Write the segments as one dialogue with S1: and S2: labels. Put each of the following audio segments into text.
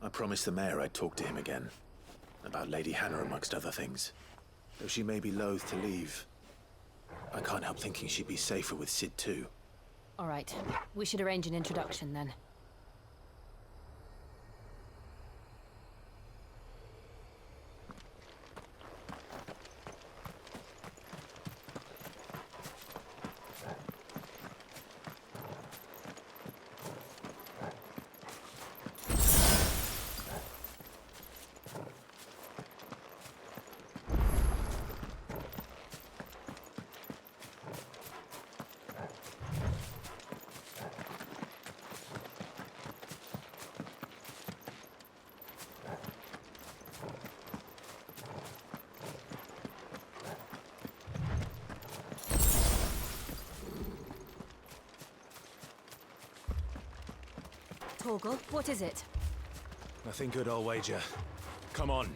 S1: I promised the mayor I'd talk to him again. About Lady Hannah, amongst other things. Though she may be loath to leave, I can't help thinking she'd be safer with Cid too.
S2: All right. We should arrange an introduction then. Torgal, what is it?
S3: Nothing good, I'll wager. Come on.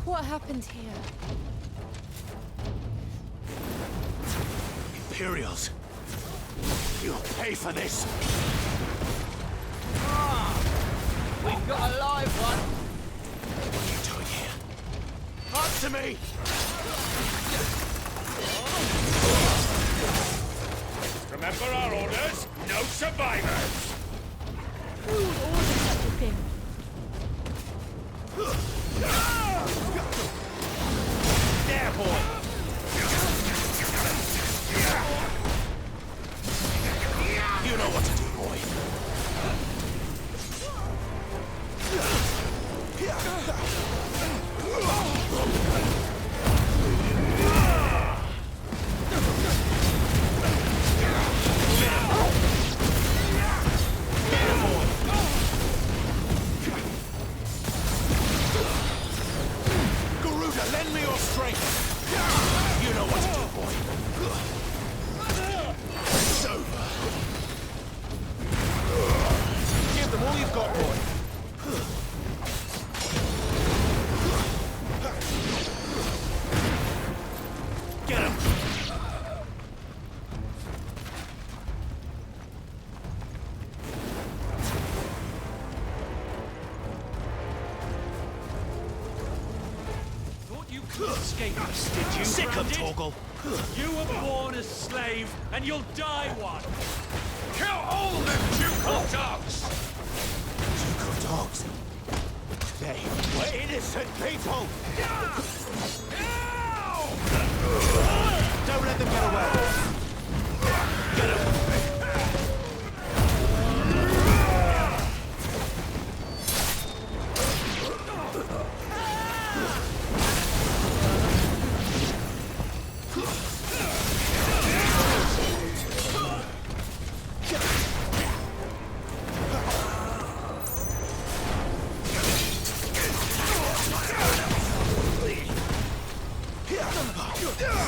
S2: What happened here?
S3: Imperials! You'll pay for this!
S4: We've got a live one!
S3: What are you doing here? Answer me! Remember our orders? No survivors!
S2: Who ordered such a thing?
S3: There, boy! You know what to do, boy. Garuda, lend me your strength! You know what to do, boy. It's over. Give them all you've got, boy. Get him!
S4: Thought you could escape us, did you,
S3: Sick of
S4: Branded?
S3: Torgal.
S4: You were born a slave, and you'll die one! Kill all them Juco dogs!
S3: Juco dogs. They were innocent people! Don't let them get away! Get him!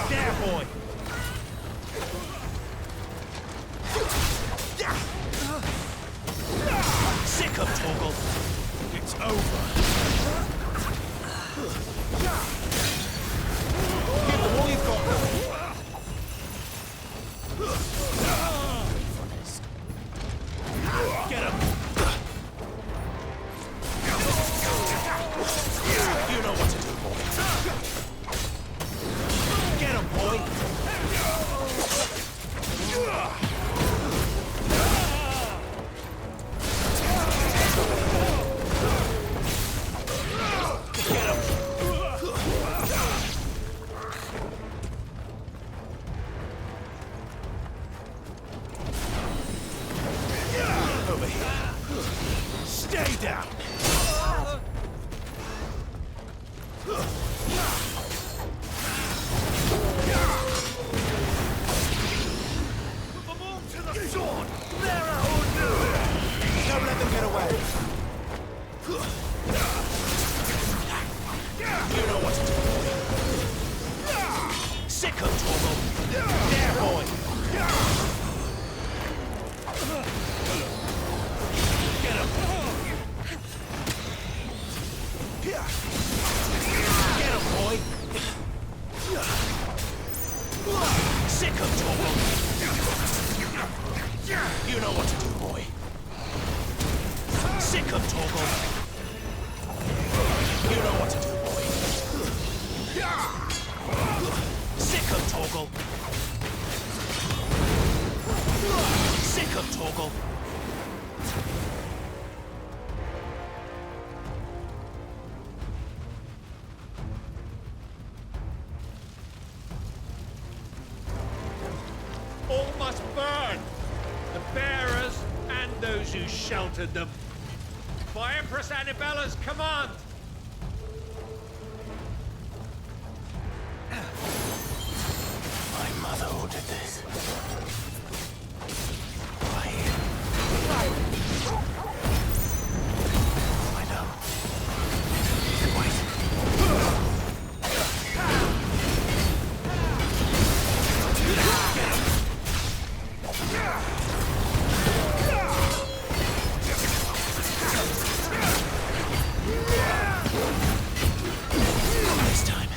S3: There, boy! Sick of Torgal! It's over! Give them all you've got! Get him! You know what to do, boy! Get him, boy! Over here. Stay down! Put them all to the sword! Don't let them get away! Get him, boy! Sick of Torgal! You know what to do, boy. Sick of Torgal! You know what to do, boy. Sick of Torgal! Sick of Torgal!
S4: All must burn! The bearers and those who sheltered them. By Empress Annibella's command!
S3: My mother ordered this. Why? I know. Wait. This time.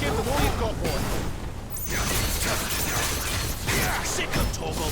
S4: Give them all you've got, boy!
S3: Sick of Torgal!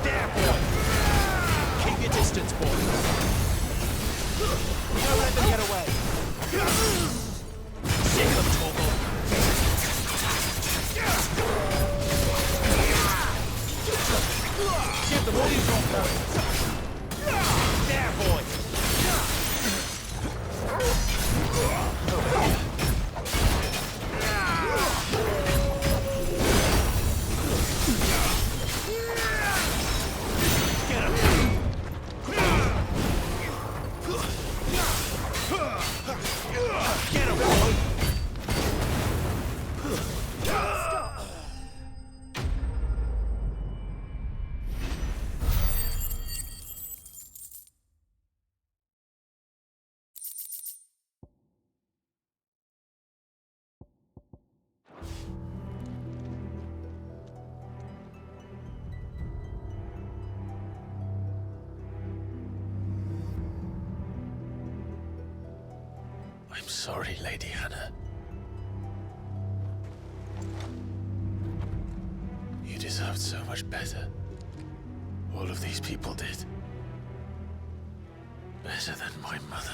S4: There, boy!
S3: Keep your distance, boy. Don't let them get away. Sick of Torgal.
S4: Give them all you've got, boy! There, boy!
S3: Get him. Get him, boy. I'm sorry, Lady Hannah. You deserved so much better. All of these people did. Better than my mother.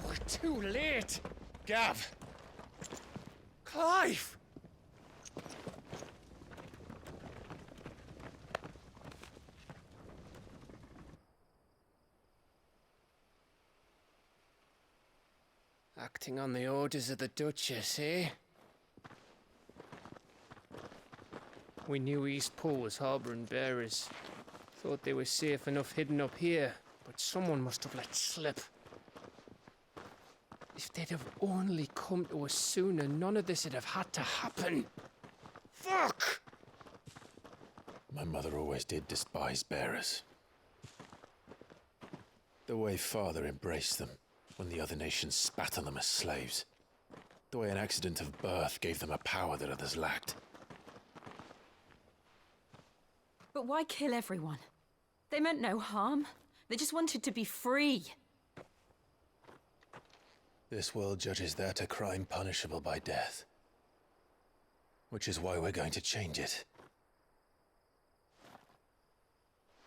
S4: We're too late! Gav! Clive!
S5: Acting on the orders of the Duchess, eh? We knew Eastpool was harbouring bearers. Thought they were safe enough hidden up here, but someone must have let slip. If they'd have only come to us sooner, none of this would have had to happen. Fuck!
S1: My mother always did despise bearers. The way Father embraced them when the other nations spat on them as slaves. The way an accident of birth gave them a power that others lacked.
S2: But why kill everyone? They meant no harm. They just wanted to be free.
S1: This world judges that a crime punishable by death. Which is why we're going to change it.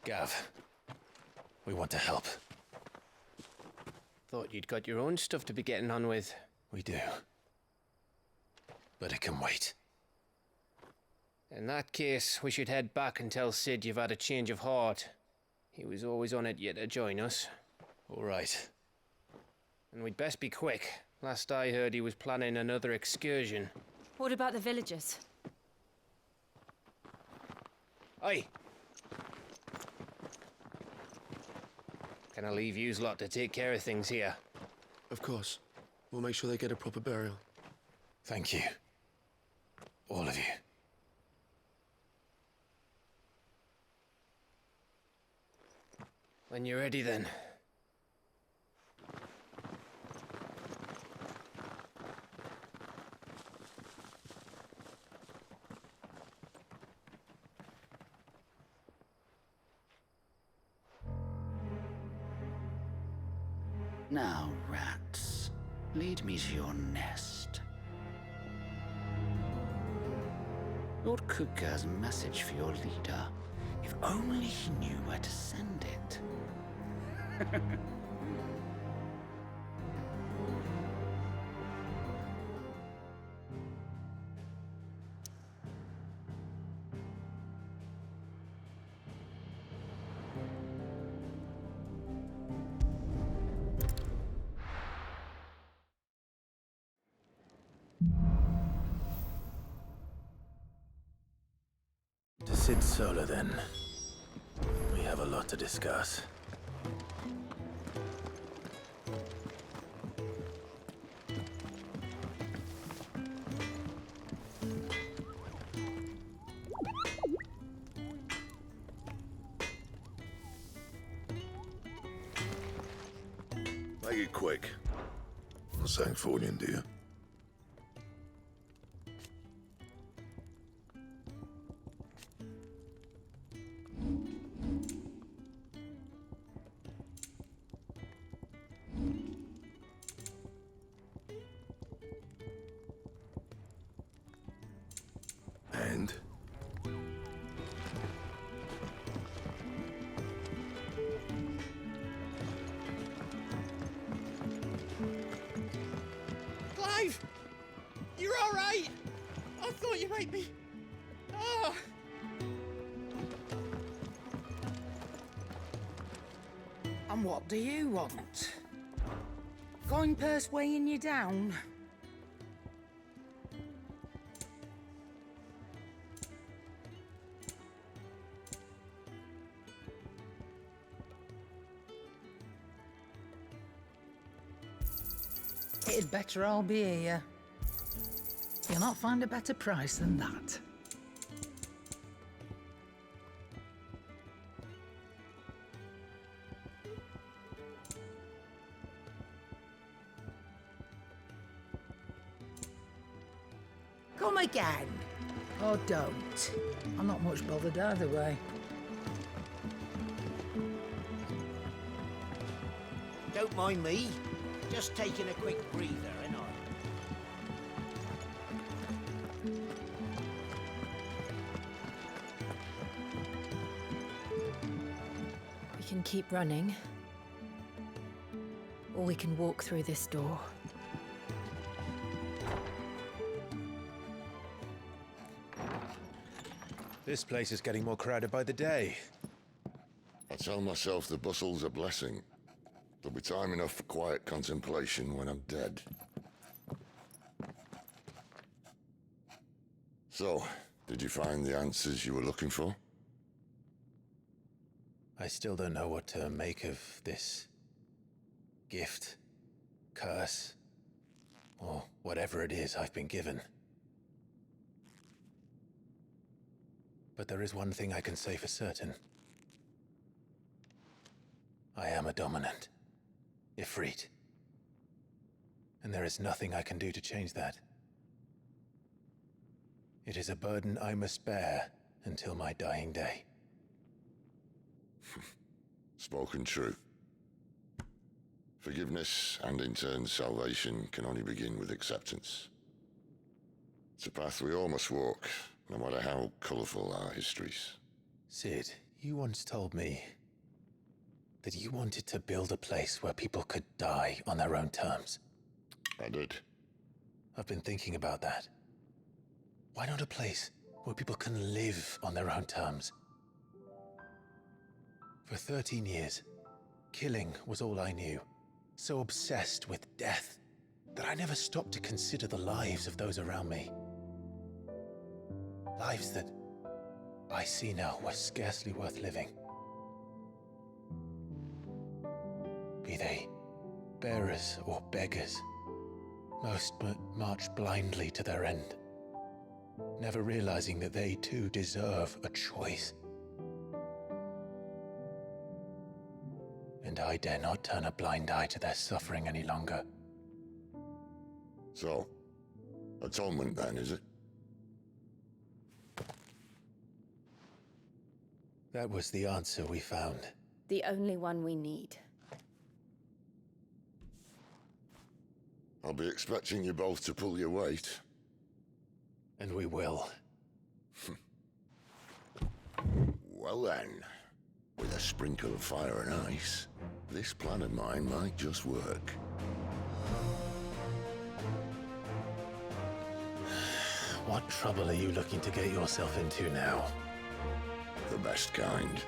S1: Gav, we want to help.
S5: Thought you'd got your own stuff to be getting on with.
S1: We do. But it can wait.
S5: In that case, we should head back and tell Sid you've had a change of heart. He was always on it yet to join us.
S1: All right.
S5: And we'd best be quick. Last I heard, he was planning another excursion.
S2: What about the villagers?
S5: Aye. Can I leave yous lot to take care of things here?
S3: Of course. We'll make sure they get a proper burial.
S1: Thank you. All of you.
S5: When you're ready, then.
S6: Now, rats, lead me to your nest. Lord Kupka has a message for your leader. If only he knew where to send it.
S1: To Sid Solar, then. We have a lot to discuss.
S7: Make it quick. Not Sanktfordian, do you? And?
S5: Clive! You're all right! I thought you might be... Ah!
S6: And what do you want? Going purse weighing you down? It'd better all be here. You'll not find a better price than that. Come again. Or don't. I'm not much bothered either way.
S8: Don't mind me. Just taking a quick breather, ain't I?
S2: We can keep running. Or we can walk through this door.
S1: This place is getting more crowded by the day.
S7: I tell myself the bustle's a blessing. There'll be time enough for quiet contemplation when I'm dead. So, did you find the answers you were looking for?
S1: I still don't know what to make of this gift, curse, or whatever it is I've been given. But there is one thing I can say for certain. I am a dominant, Ifrit. And there is nothing I can do to change that. It is a burden I must bear until my dying day.
S7: Spoken true. Forgiveness and in turn salvation can only begin with acceptance. It's a path we all must walk, no matter how colourful our histories.
S1: Sid, you once told me that you wanted to build a place where people could die on their own terms.
S7: I did.
S1: I've been thinking about that. Why not a place where people can live on their own terms? For 13 years, killing was all I knew. So obsessed with death that I never stopped to consider the lives of those around me. Lives that I see now were scarcely worth living. Be they bearers or beggars, most march blindly to their end, never realizing that they too deserve a choice. And I dare not turn a blind eye to their suffering any longer.
S7: So, atonement then, is it?
S1: That was the answer we found.
S2: The only one we need.
S7: I'll be expecting you both to pull your weight.
S1: And we will.
S7: Well then, with a sprinkle of fire and ice, this plan of mine might just work.
S1: What trouble are you looking to get yourself into now?
S7: The best kind.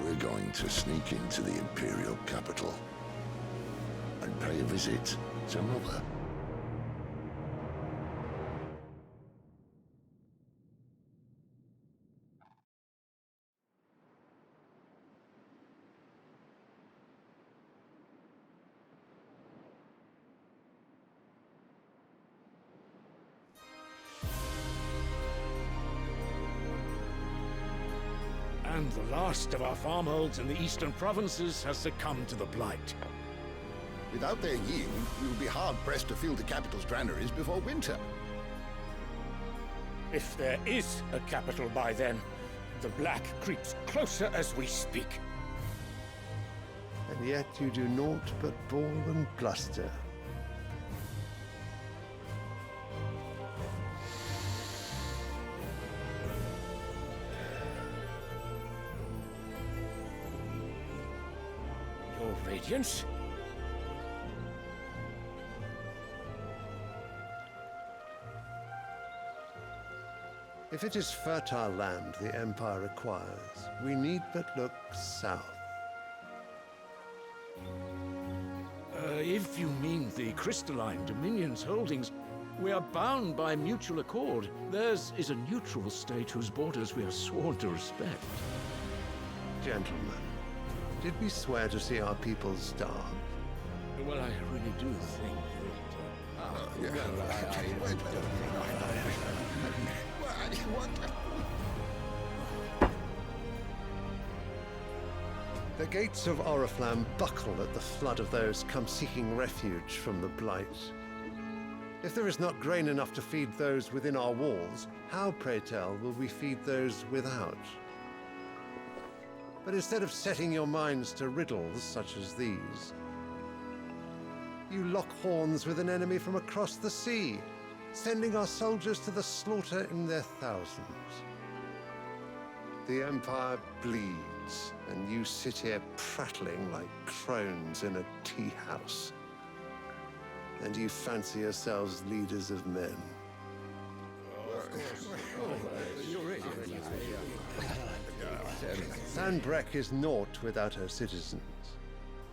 S7: We're going to sneak into the Imperial capital and pay a visit to Mother.
S4: And the last of our farmholds in the eastern provinces has succumbed to the blight.
S9: Without their yield, we will be hard-pressed to fill the capital's granaries before winter.
S4: If there is a capital by then, the Black creeps closer as we speak.
S10: And yet you do naught but bawl and bluster.
S4: Your Radiance?
S10: If it is fertile land the Empire acquires, we need but look south.
S4: If you mean the Crystalline Dominion's holdings, we are bound by mutual accord. Theirs is a neutral state whose borders we are sworn to respect.
S10: Gentlemen, did we swear to see our people starve?
S4: Well, I really do think
S10: The gates of Oriflamme buckle at the flood of those come seeking refuge from the Blight. If there is not grain enough to feed those within our walls, how, pray tell, will we feed those without? But instead of setting your minds to riddles such as these, you lock horns with an enemy from across the sea, sending our soldiers to the slaughter in their thousands. The Empire bleeds, and you sit here prattling like crones in a tea house. And you fancy yourselves leaders of men. Sanbreque is naught without her citizens.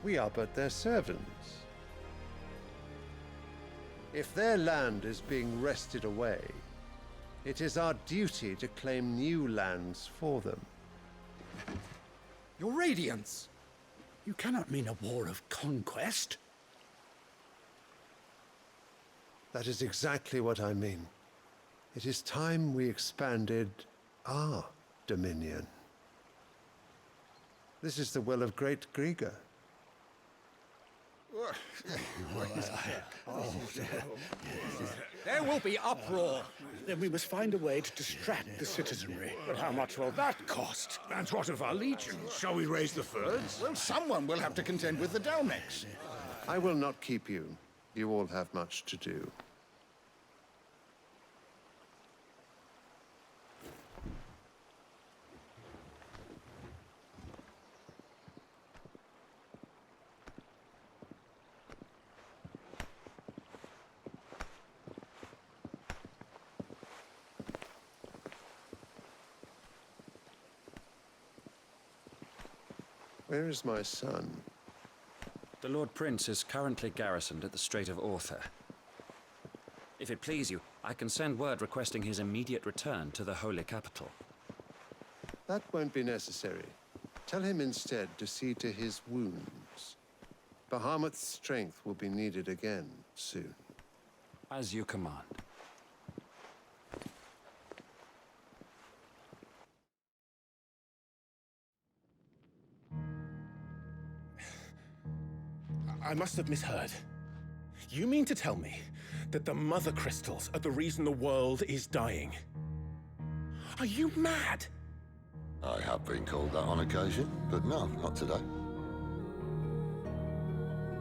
S10: We are but their servants. If their land is being wrested away, it is our duty to claim new lands for them.
S9: Your Radiance! You cannot mean a war of conquest.
S10: That is exactly what I mean. It is time we expanded our dominion. This is the will of great Griga.
S9: There will be uproar. Then we must find a way to distract the citizenry.
S4: But how much will that cost? And what of our legions? Shall we raise the furs?
S9: Well, someone will have to contend with the Dalmex.
S10: I will not keep you. You all have much to do. Where is my son?
S11: The Lord Prince is currently garrisoned at the Strait of Orther. If it please you, I can send word requesting his immediate return to the Holy Capital.
S10: That won't be necessary. Tell him instead to see to his wounds. Bahamut's strength will be needed again soon.
S11: As you command.
S3: I must have misheard. You mean to tell me that the Mother Crystals are the reason the world is dying? Are you mad?
S7: I have been called that on occasion, but no, not today.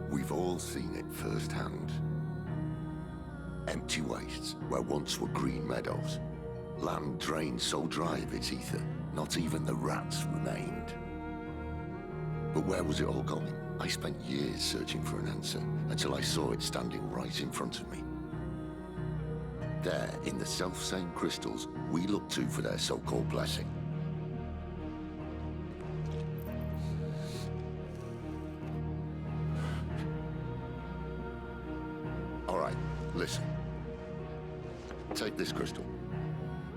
S7: We've all seen it firsthand. Empty wastes where once were green meadows. Land drained so dry of its ether, not even the rats remained. But where was it all going? I spent years searching for an answer, until I saw it standing right in front of me. There, in the self-same crystals we look to for their so-called blessing. All right, listen. Take this crystal.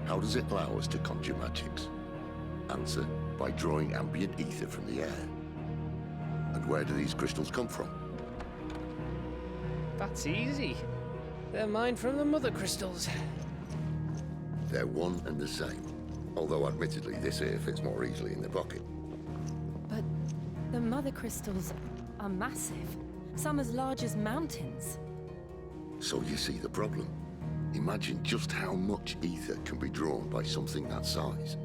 S7: How does it allow us to conjure magics? Answer, by drawing ambient ether from the air. And where do these crystals come from?
S5: That's easy. They're mine from the Mother Crystals.
S7: They're one and the same. Although admittedly this here fits more easily in the pocket.
S2: But the Mother Crystals are massive. Some as large as mountains.
S7: So you see the problem. Imagine just how much ether can be drawn by something that size.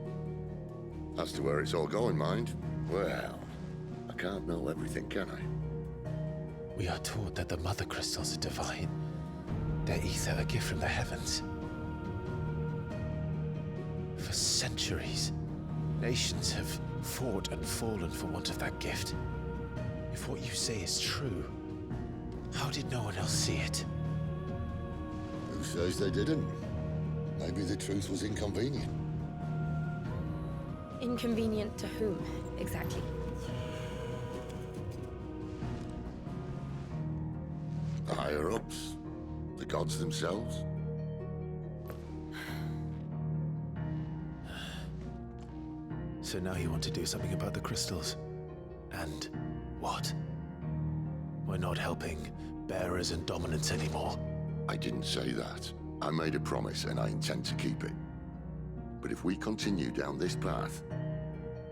S7: As to where it's all going, mind, well, I can't know everything, can I?
S1: We are taught that the Mother Crystals are divine. Their ether a gift from the heavens. For centuries, nations have fought and fallen for want of that gift. If what you say is true, how did no one else see it?
S7: Who says they didn't? Maybe the truth was inconvenient.
S2: Inconvenient to whom, exactly?
S7: The higher-ups? The gods themselves?
S1: So now you want to do something about the crystals? And what? We're not helping bearers and dominants anymore.
S7: I didn't say that. I made a promise and I intend to keep it. But if we continue down this path,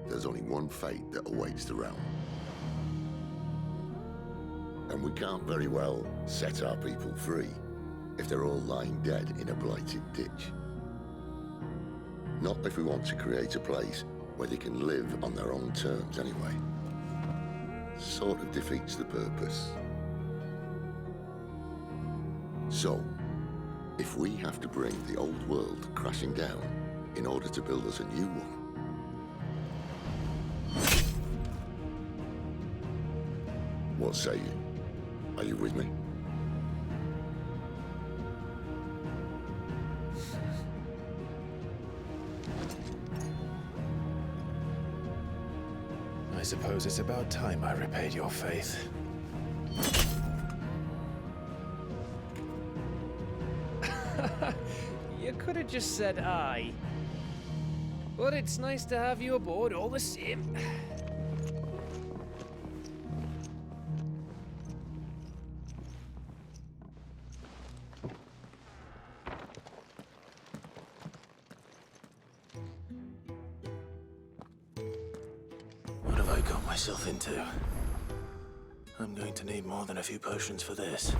S7: there's only one fate that awaits the realm. And we can't very well set our people free if they're all lying dead in a blighted ditch. Not if we want to create a place where they can live on their own terms anyway. Sort of defeats the purpose. So, if we have to bring the old world crashing down in order to build us a new one, what say you? Are you with me?
S1: I suppose it's about time I repaid your faith.
S5: You could have just said aye. But it's nice to have you aboard all the same.
S1: What have I got myself into? I'm going to need more than a few potions for this.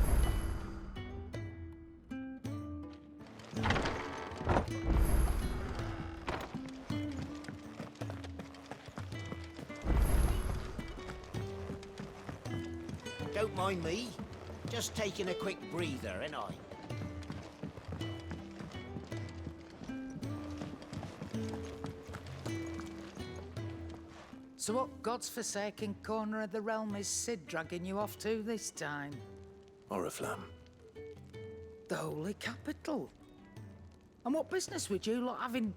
S8: Don't mind me. Just taking a quick breather, ain't I?
S12: So what god's-forsaken corner of the realm is Cid dragging you off to this time?
S1: Oriflamme.
S12: The Holy Capital. And what business would you lot having...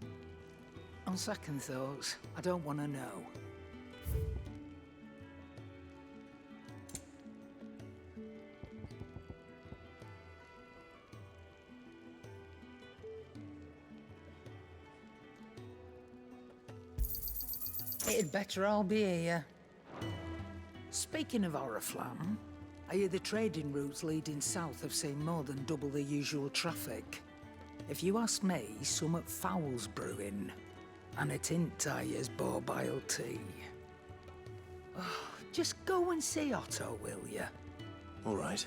S12: On second thoughts, I don't want to know. It'd better I'll be here. Speaking of Oriflamme, I hear the trading routes leading south have seen more than double the usual traffic. If you ask me, somewhat foul's brewing. And it ain't Tyre's borbile tea. Oh, just go and see Otto, will ya?
S1: All right.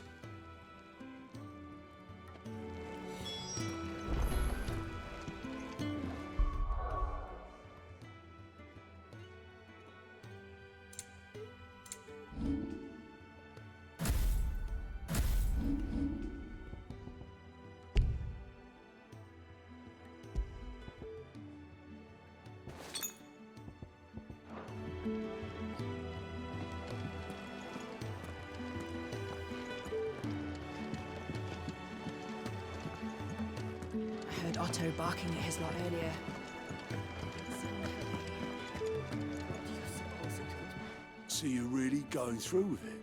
S2: I heard Otto barking at his lot earlier.
S13: So you're really going through with it?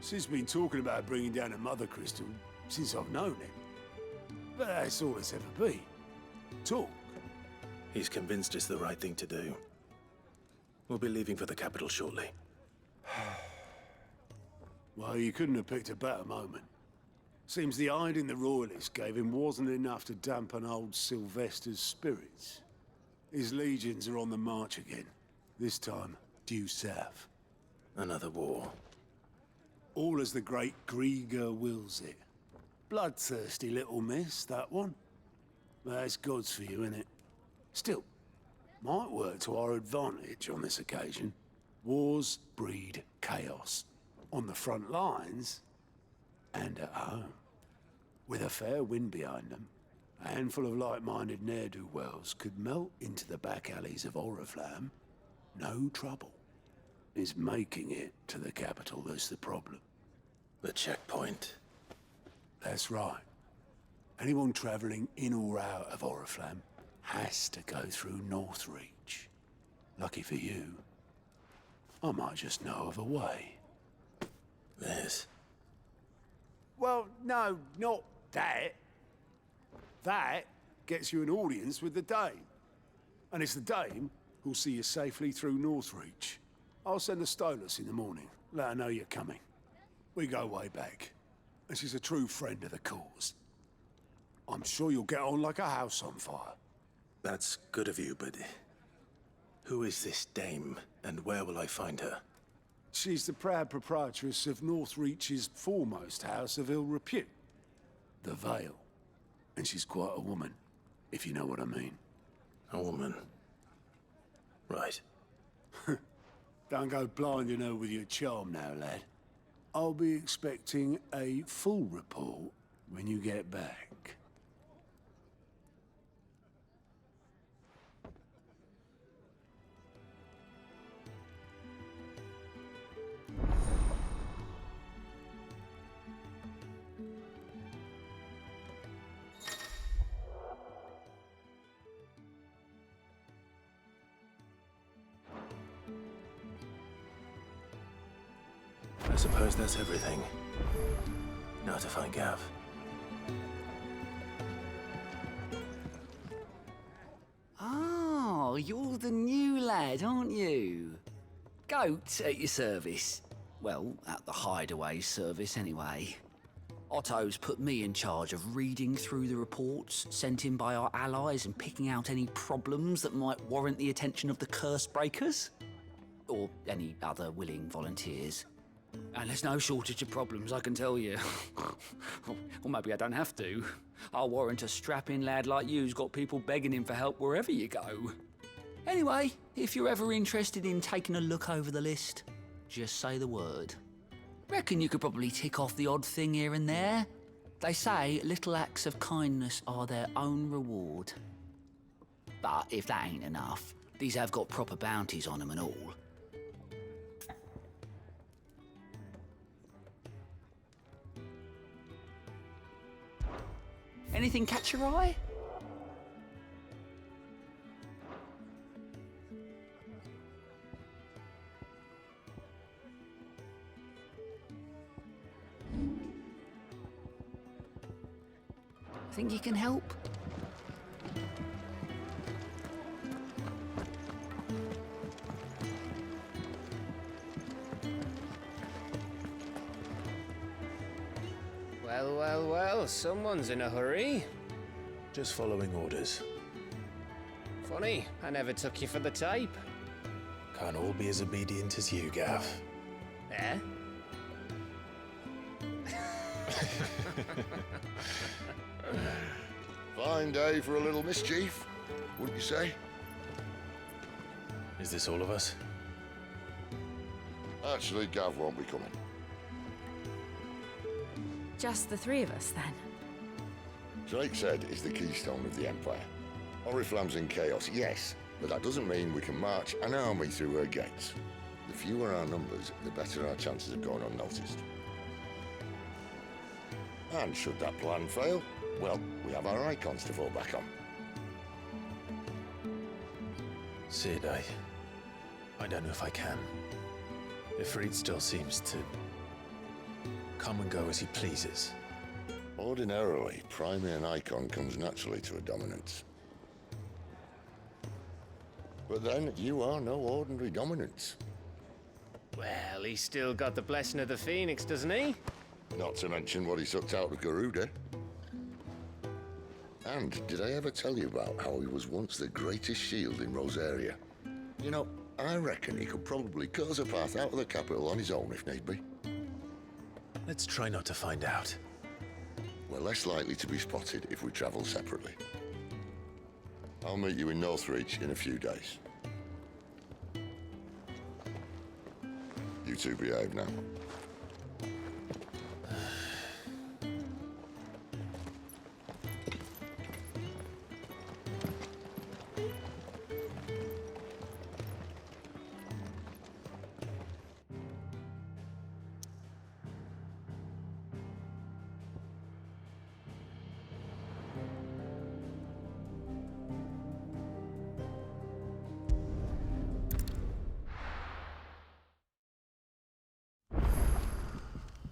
S13: Sid's been talking about bringing down a Mother Crystal since I've known him. But that's all it's ever been. Talk.
S1: He's convinced it's the right thing to do. We'll be leaving for the capital shortly.
S13: Well, you couldn't have picked a better moment. Seems the hiding the Royalists gave him wasn't enough to dampen old Sylvester's spirits. His legions are on the march again. This time, due south.
S1: Another war.
S13: All as the great Grieger wills it. Bloodthirsty little miss, that one. That's God's for you, innit? Still, might work to our advantage on this occasion. Wars breed chaos. On the front lines, and at home. With a fair wind behind them, a handful of like-minded ne'er-do-wells could melt into the back alleys of Oriflamme. No trouble. It's making it to the capital that's the problem.
S1: The checkpoint.
S13: That's right. Anyone travelling in or out of Oriflamme has to go through Northreach. Lucky for you, I might just know of a way.
S1: This?
S13: Well, no, not that. That gets you an audience with the Dame. And it's the Dame who'll see you safely through Northreach. I'll send the Stolas in the morning, let her know you're coming. We go way back, and she's a true friend of the cause. I'm sure you'll get on like a house on fire.
S1: That's good of you, but who is this dame, and where will I find her?
S13: She's the proud proprietress of Northreach's foremost house of ill repute, the Vale. And she's quite a woman, if you know what I mean.
S1: A woman. Right.
S13: Don't go blinding her with your charm now, lad. I'll be expecting a full report when you get back.
S1: I suppose that's everything. Now to find Gav.
S6: Oh, you're the new lad, aren't you? Goat at your service. Well, at the Hideaway service, anyway. Otto's put me in charge of reading through the reports sent in by our allies and picking out any problems that might warrant the attention of the Curse Breakers. Or any other willing volunteers. And there's no shortage of problems, I can tell you. Or maybe I don't have to. I'll warrant a strapping lad like you's got people begging him for help wherever you go. Anyway, if you're ever interested in taking a look over the list, just say the word. Reckon you could probably tick off the odd thing here and there. They say little acts of kindness are their own reward. But if that ain't enough, these have got proper bounties on them and all. Anything catch your eye? Think you can help?
S5: Well, well, well, someone's in a hurry.
S1: Just following orders.
S5: Funny, I never took you for the type.
S1: Can't all be as obedient as you, Gav.
S5: Eh?
S7: Fine day for a little mischief, wouldn't you say?
S1: Is this all of us?
S7: Actually, Gav won't be coming.
S2: Just the three of us, then?
S7: Drakeshead is the keystone of the Empire. Oriflamme's in chaos, yes, but that doesn't mean we can march an army through her gates. The fewer our numbers, the better our chances of going unnoticed. And should that plan fail, well, we have our icons to fall back on.
S1: Sid, I don't know if I can. Ifrit still seems to come and go as he pleases.
S7: Ordinarily, priming an icon comes naturally to a dominance. But then, you are no ordinary dominance.
S5: Well, he's still got the blessing of the Phoenix, doesn't he?
S7: Not to mention what he sucked out of Garuda. And did I ever tell you about how he was once the greatest shield in Rosaria? You know, I reckon he could probably cut us a path out of the capital on his own if need be.
S1: Let's try not to find out.
S7: We're less likely to be spotted if we travel separately. I'll meet you in Northreach in a few days. You two behave now.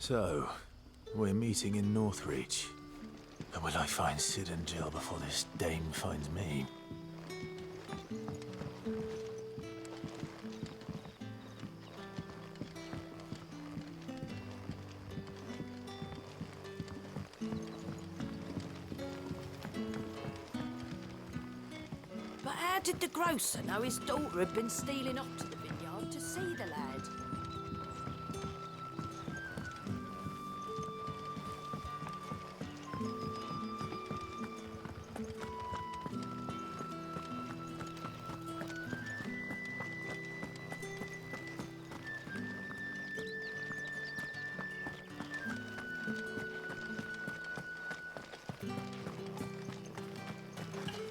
S1: So, we're meeting in Northreach. And will I find Sid and Jill before this dame finds me?
S14: But how did the grocer know his daughter had been stealing off to the vineyard to see the lad?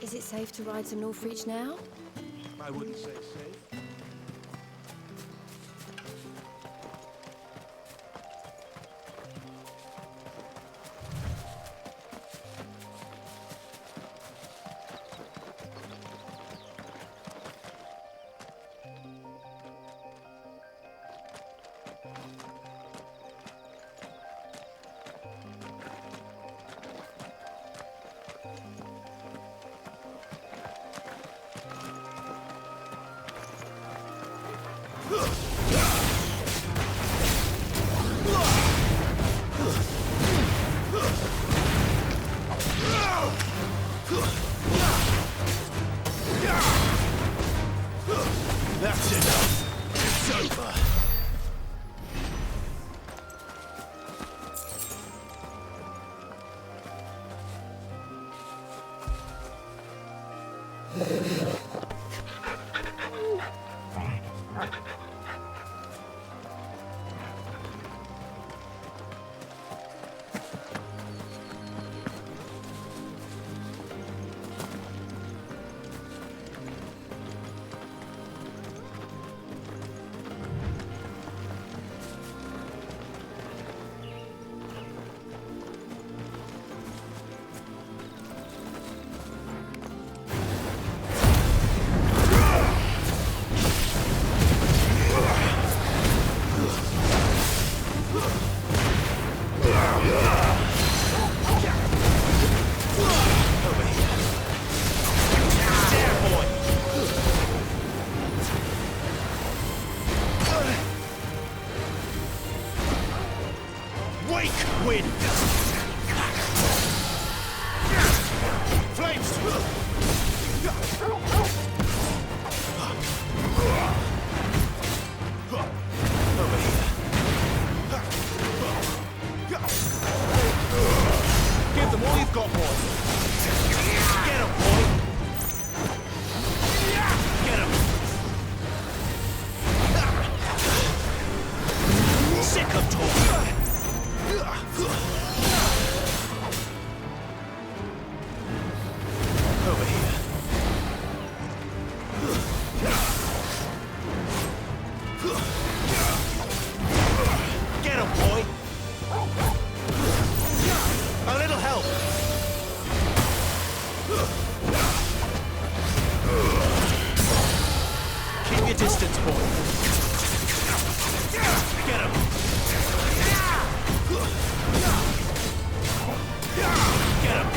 S2: Is it safe to ride to Northreach now?
S13: I wouldn't say safe.
S1: That's enough. It's over.
S3: Wake wind! Give them all you've got, boy. Get 'em, boy. Get 'em. Sick of talking. Over here. Get 'em, boy. A little help. Keep your distance, boy. Get him. Get him.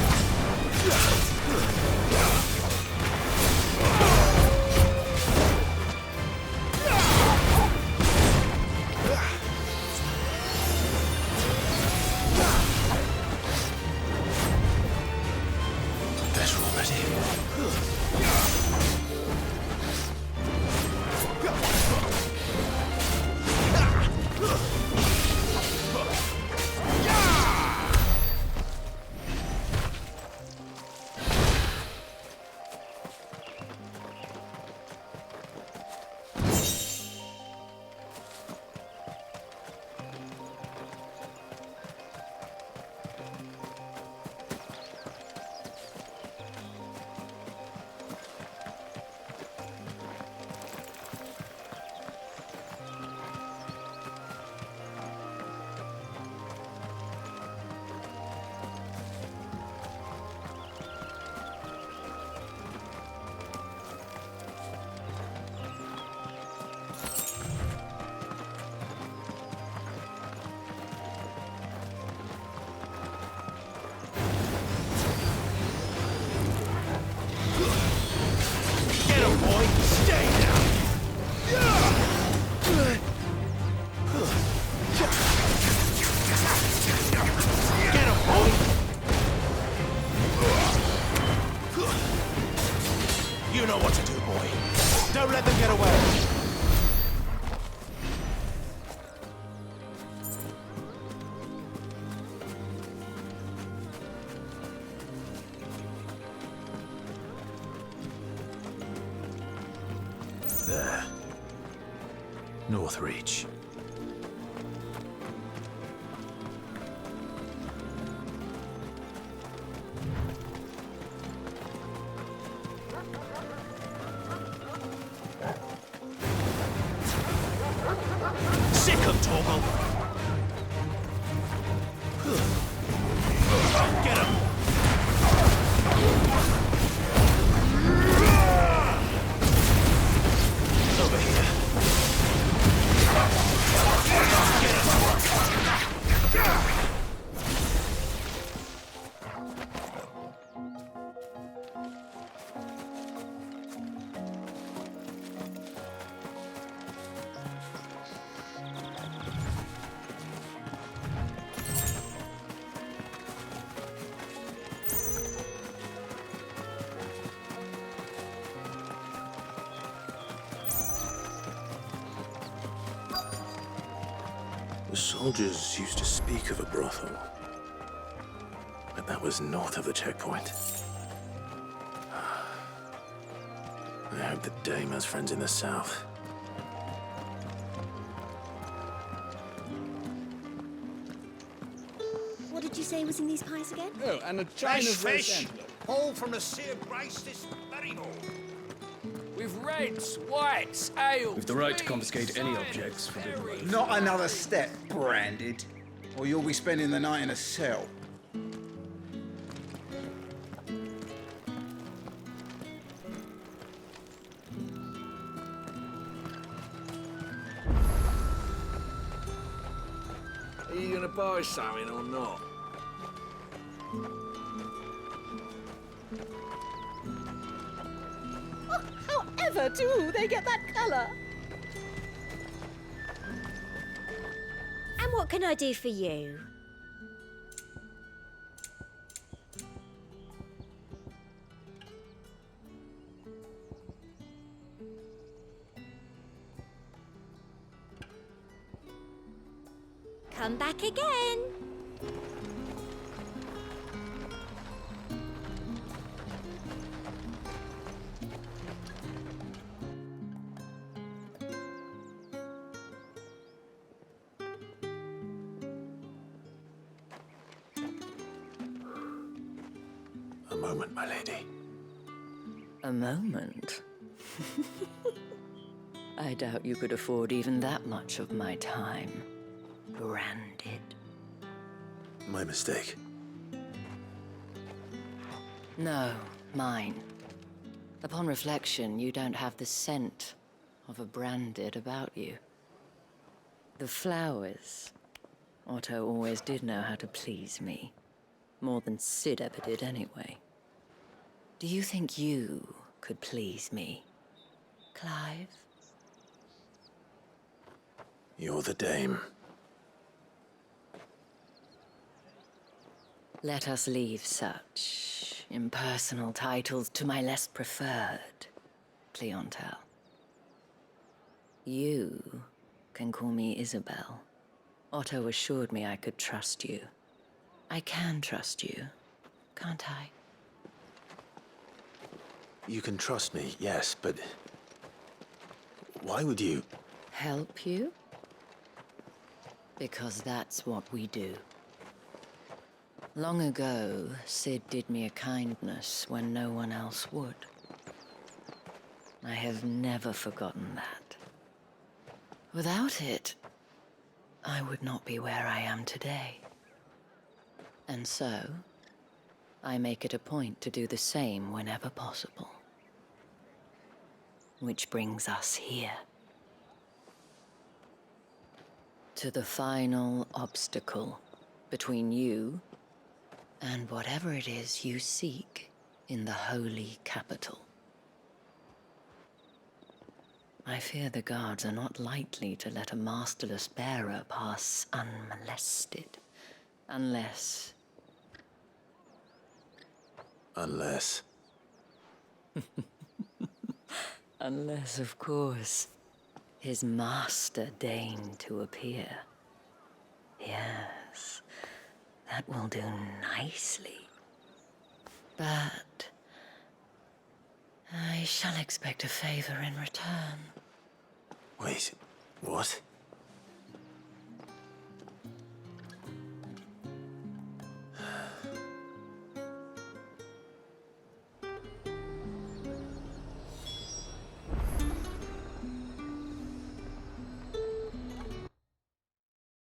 S3: Better already. You know what to do, boy. Don't let them get away. There. Northreach. Sick of Torgal. Get him. Over here. Get him.
S15: The soldiers used to speak of a brothel, but that was north of the checkpoint. I hope that Dame has friends in the south.
S16: What did you say was in these pies again?
S4: Oh, and a china
S8: Fresh
S4: of roast
S8: fish,
S4: antelope.
S8: all from the Sea of Grace this very morning.
S4: With reds, whites, ale.
S17: With the right to confiscate any objects forbidden by the
S18: Not another step, Branded, or you'll be spending the night in a cell.
S4: Are you gonna buy something or not?
S16: However do they get that colour?
S19: And what can I do for you?
S14: come back again.
S15: A moment, my lady.
S19: A moment? I doubt you could afford even that much of my time. Branded.
S15: My mistake.
S19: No, mine. Upon reflection, you don't have the scent of a branded about you. The flowers. Otto always did know how to please me. More than Sid ever did anyway. Do you think you could please me, Clive?
S15: You're the dame.
S19: Let us leave such impersonal titles to my less preferred, Cleontel. You can call me Isabel. Otto assured me I could trust you. I can trust you, can't I?
S15: You can trust me, yes, but why would you?
S19: Help you? Because that's what we do. Long ago, Sid did me a kindness when no one else would. I have never forgotten that. Without it, I would not be where I am today. And so, I make it a point to do the same whenever possible. Which brings us here. To the final obstacle between you and whatever it is you seek in the holy capital. I fear the guards are not likely to let a masterless bearer pass unmolested, unless...
S15: Unless...
S19: Unless, of course, his master deigned to appear. Yes, that will do nicely. But I shall expect a favor in return.
S15: Wait, what?